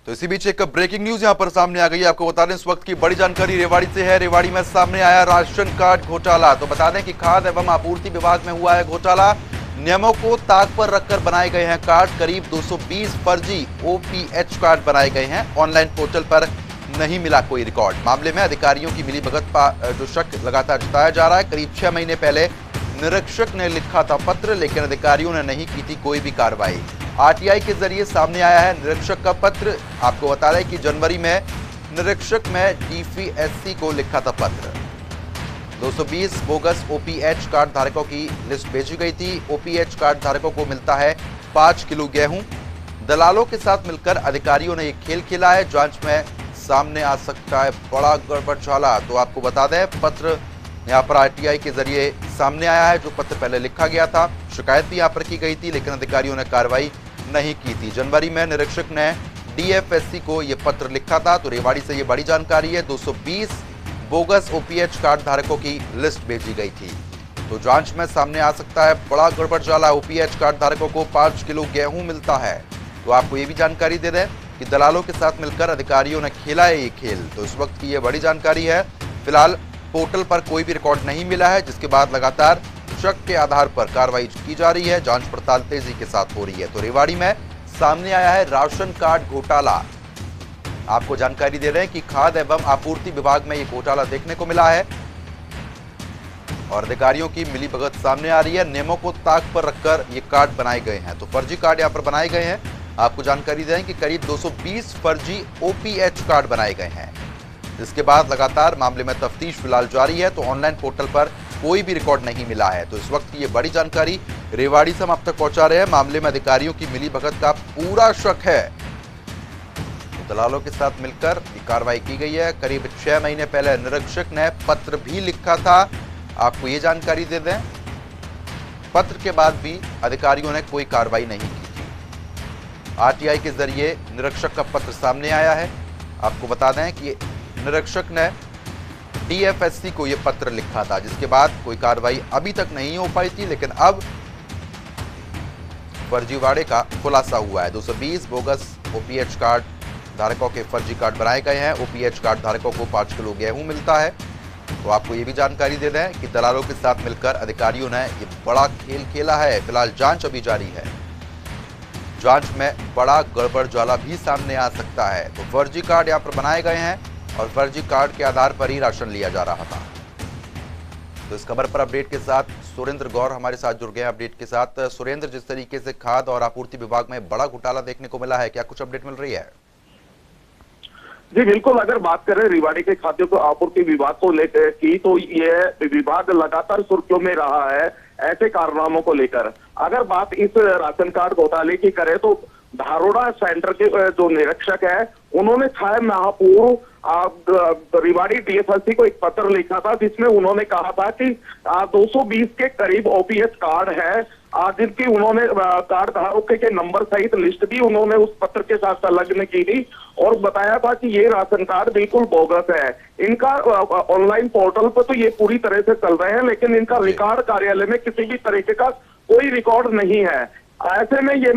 तो इसी बीच एक ब्रेकिंग न्यूज यहां पर सामने आ गई है। आपको बता दें इस वक्त की बड़ी जानकारी रेवाड़ी से है। रेवाड़ी में सामने आया राशन कार्ड घोटाला। तो बता दें कि खाद्य एवं आपूर्ति विभाग में हुआ है घोटाला। नियमों को ताक पर रखकर बनाए गए हैं कार्ड। करीब 220 फर्जी ओपीएच कार्ड बनाए गए हैं। ऑनलाइन पोर्टल पर नहीं मिला कोई रिकॉर्ड। मामले में अधिकारियों की मिलीभगत जो शक लगातार जताया जा रहा है। करीब 6 महीने पहले निरीक्षक ने लिखा था पत्र, लेकिन अधिकारियों ने नहीं की थी कोई भी कार्रवाई। आरटीआई के जरिए सामने आया है निरीक्षक का पत्र। आपको बता रहे कि जनवरी में निरीक्षक में डीपीएससी को लिखा था पत्र। 220 बोगस ओपीएच कार्ड धारकों की लिस्ट भेजी गई थी। ओपीएच कार्ड धारकों को मिलता है 5 किलो गेहूं। दलालों के साथ मिलकर अधिकारियों ने एक खेल खेला है। जांच में सामने आ सकता है बड़ा गड़बड़झाला। तो आपको बता दें पत्र यहाँ पर आरटीआई के जरिए सामने आया है। जो पत्र पहले लिखा गया था, शिकायत भी यहाँ पर की गई थी, लेकिन अधिकारियों ने कार्रवाई नहीं की थी। जनवरी में निरीक्षक ने डीएफएससी को यह पत्र लिखा था। तो रेवाड़ी से ये बड़ी जानकारी है। 220 बोगस ओपीएच कार्ड धारकों की लिस्ट भेजी गई थी। तो जांच में सामने आ सकता है बड़ा गड़बड़झाला। ओपीएच कार्ड धारकों को 5 किलो गेहूं मिलता है। तो आपको ये भी जानकारी दे दें कि दलालों के साथ मिलकर अधिकारियों ने खेला है ये खेल। तो इस वक्त की ये बड़ी जानकारी है। फिलहाल पोर्टल पर कोई भी रिकॉर्ड नहीं मिला है, जिसके बाद लगातार शक के आधार पर कार्रवाई की जा रही है। जांच पड़ताल तेजी के साथ हो रही है। तो रेवाड़ी में सामने आया है राशन कार्ड घोटाला। आपको जानकारी दे रहे हैं कि खाद्य एवं आपूर्ति विभाग में यह घोटाला देखने को मिला है और अधिकारियों की मिलीभगत सामने आ रही है। नियमों को ताक पर रखकर ये कार्ड बनाए गए हैं। तो फर्जी कार्ड यहां पर बनाए गए हैं। आपको जानकारी दें कि करीब 220 फर्जी ओपीएच कार्ड बनाए गए हैं। इसके बाद लगातार मामले में तफ्तीश फिलहाल जारी है। तो ऑनलाइन पोर्टल पर कोई भी रिकॉर्ड नहीं मिला है। तो इस वक्त की ये बड़ी जानकारी रेवाड़ी से हम आप तक पहुंचा रहे हैं। मामले में अधिकारियों की मिलीभगत का पूरा शक है। तो दलालों के साथ मिलकर ये कार्रवाई की गई है। करीब 6 महीने पहले निरीक्षक ने पत्र भी लिखा था। आपको ये जानकारी दे दें, पत्र के बाद भी अधिकारियों ने कोई कार्रवाई नहीं की थी। आरटीआई के जरिए निरीक्षक का पत्र सामने आया है। आपको बता दें कि निरीक्षक ने डीएफएससी को यह पत्र लिखा था, जिसके बाद कोई कार्रवाई अभी तक नहीं हो पाई थी, लेकिन अब फर्जीवाड़े का खुलासा हुआ है। 220 बोगस ओपीएच कार्ड धारकों के फर्जी कार्ड बनाए गए हैं। ओपीएच कार्ड धारकों को 5 किलो गेहूं मिलता है। तो आपको यह भी जानकारी दे दें कि दलालों के साथ मिलकर अधिकारियों ने यह बड़ा खेल खेला है। फिलहाल जांच अभी जारी है। जांच में बड़ा गड़बड़झाला भी सामने आ सकता है। तो फर्जी कार्ड यहां पर बनाए गए हैं और फर्जी कार्ड के आधार पर ही राशन लिया जा रहा था। तो इस खबर पर अपडेट के साथ सुरेंद्र गौर हमारे साथ जुड़ गए हैं अपडेट के साथ। सुरेंद्र, जिस तरीके से खाद्य और आपूर्ति विभाग में बड़ा घोटाला देखने को मिला है, क्या कुछ अपडेट मिल रही है? जी बिल्कुल, अगर बात करें रेवाड़ी के खाद्य को आपूर्ति विभाग को लेकर की, तो ये विभाग लगातार सुर्खियों में रहा है ऐसे कारनामों को लेकर। अगर बात इस राशन कार्ड घोटाले की करें तो धारोड़ा सेंटर के जो निरीक्षक है, उन्होंने 6 माह पूर्व रेवाड़ी डीएफएससी को एक पत्र लिखा था, जिसमें उन्होंने कहा था कि 220 के करीब ओपीएच कार्ड है, जिनकी उन्होंने कार्ड धारकों के नंबर सहित लिस्ट भी उन्होंने उस पत्र के साथ संलग्न की थी और बताया था कि ये राशन कार्ड बिल्कुल बोगस है। इनका ऑनलाइन पोर्टल पर तो ये पूरी तरह से चल रहे हैं, लेकिन इनका रिकॉर्ड कार्यालय में किसी भी तरीके का कोई रिकॉर्ड नहीं है। ऐसे में ये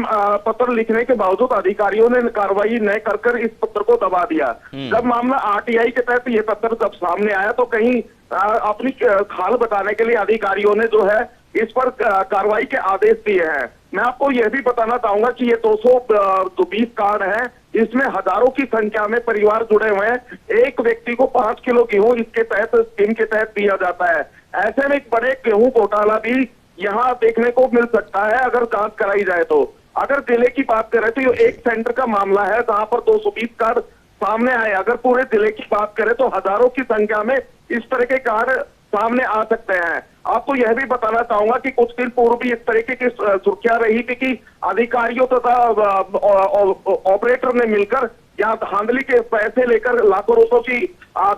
पत्र लिखने के बावजूद अधिकारियों ने कार्रवाई न कर इस पत्र को दबा दिया। जब मामला आरटीआई के तहत ये पत्र जब सामने आया तो कहीं अपनी खाल बताने के लिए अधिकारियों ने जो है इस पर कार्रवाई के आदेश दिए हैं। मैं आपको यह भी बताना चाहूंगा कि ये 220 कार्ड है, इसमें हजारों की संख्या में परिवार जुड़े हुए हैं। एक व्यक्ति को 5 किलो गेहूं इसके तहत स्कीम के तहत दिया जाता है। ऐसे में एक बड़े गेहूं घोटाला भी यहाँ देखने को मिल सकता है अगर जांच कराई जाए तो। अगर जिले की बात करें तो ये एक सेंटर का मामला है जहां पर 220 कार्ड सामने आए। अगर पूरे जिले की बात करें तो हजारों की संख्या में इस तरह के कार्ड सामने आ सकते हैं। आपको यह भी बताना चाहूंगा कि कुछ दिन पूर्व भी इस तरीके की सुर्खियां रही थी कि अधिकारियों तथा ऑपरेटर ने मिलकर यहाँ धांधली के पैसे लेकर लाखों रुपयों की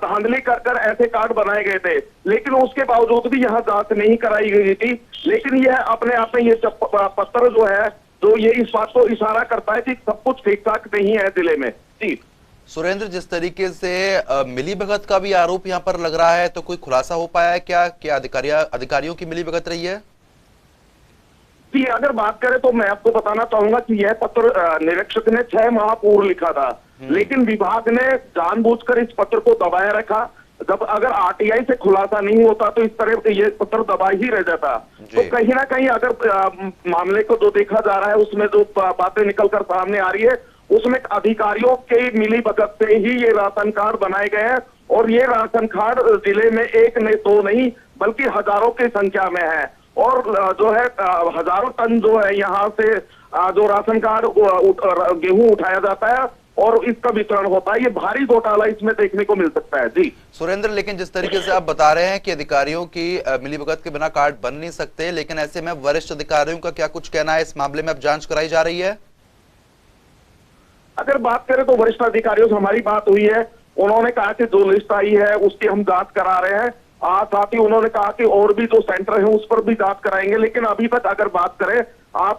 धांधली कर ऐसे कार्ड बनाए गए थे, लेकिन उसके बावजूद भी यहाँ जांच नहीं कराई गई थी। लेकिन यह अपने आप में ये पत्र जो है, जो ये इस बात को इशारा करता है कि सब कुछ ठीक ठाक नहीं है जिले में। जी सुरेंद्र, जिस तरीके से मिलीभगत का भी आरोप यहाँ पर लग रहा है, तो कोई खुलासा हो पाया है क्या अधिकारियों की मिलीभगत रही है? जी अगर बात करें तो मैं आपको बताना चाहूंगा कि यह पत्र निरीक्षक ने 6 माह पूर्व लिखा था। लेकिन विभाग ने जानबूझकर इस पत्र को दबाए रखा। जब अगर आरटीआई से खुलासा नहीं होता तो इस तरह ये पत्र दबा ही रह जाता। तो कहीं ना कहीं अगर मामले को जो देखा जा रहा है उसमें जो बातें निकलकर सामने आ रही है उसमें अधिकारियों के मिलीभगत से ही ये राशन कार्ड बनाए गए हैं और ये राशन कार्ड जिले में एक नहीं दो नहीं बल्कि हजारों की संख्या में है। और जो है हजारों टन जो है यहाँ से जो राशन कार्ड गेहूं उठाया जाता है और इसका वितरण होता है। ये भारी घोटाला इसमें देखने को मिल सकता है। जी सुरेंद्र, लेकिन जिस तरीके से आप बता रहे हैं कि अधिकारियों की मिलीभगत के बिना कार्ड बन नहीं सकते, लेकिन ऐसे में वरिष्ठ अधिकारियों का क्या कुछ कहना है इस मामले में? अब जांच कराई जा रही है। अगर बात करें तो वरिष्ठ अधिकारियों से हमारी बात हुई है। उन्होंने कहा कि जो लिस्ट आई है उसकी हम जांच करा रहे हैं। साथ ही उन्होंने कहा कि और भी जो सेंटर है उस पर भी जांच कराएंगे। लेकिन अभी तक अगर बात करें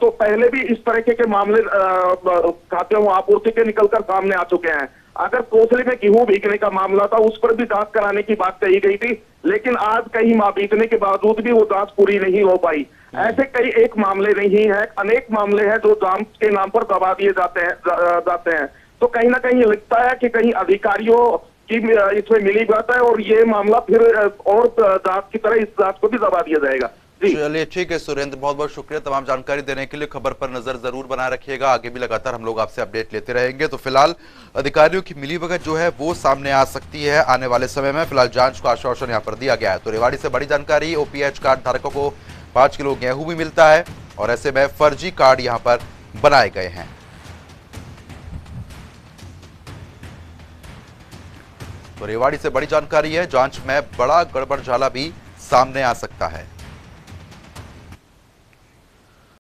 तो पहले भी इस तरीके के मामले खाद्य आपूर्ति के निकलकर सामने आ चुके हैं। अगर कोसली में गेहूं बिकने का मामला था उस पर भी जांच कराने की बात कही गई थी, लेकिन आज कहीं मां बीतने के बावजूद भी वो जांच पूरी नहीं हो पाई। ऐसे कई एक मामले नहीं है, अनेक मामले हैं जो जांच के नाम पर दबा दिए जाते हैं। तो कहीं ना कहीं लगता है कि कहीं अधिकारियों की इसमें मिलीभगत है और ये मामला फिर और जांच की तरह इस जांच को भी दबा दिया जाएगा। चलिए ठीक है सुरेंद्र, बहुत बहुत शुक्रिया तमाम जानकारी देने के लिए। खबर पर नजर जरूर बनाए रखिएगा, आगे भी लगातार हम लोग आपसे अपडेट लेते रहेंगे। तो फिलहाल अधिकारियों की मिलीभगत जो है वो सामने आ सकती है आने वाले समय में। फिलहाल जांच का आश्वासन यहाँ पर दिया गया है। तो रेवाड़ी से बड़ी जानकारी, ओपीएच कार्ड धारकों को 5 किलो गेहूं भी मिलता है और ऐसे में फर्जी कार्ड यहाँ पर बनाए गए हैं। तो रेवाड़ी से बड़ी जानकारी है, जांच में बड़ा गड़बड़झाला भी सामने आ सकता है।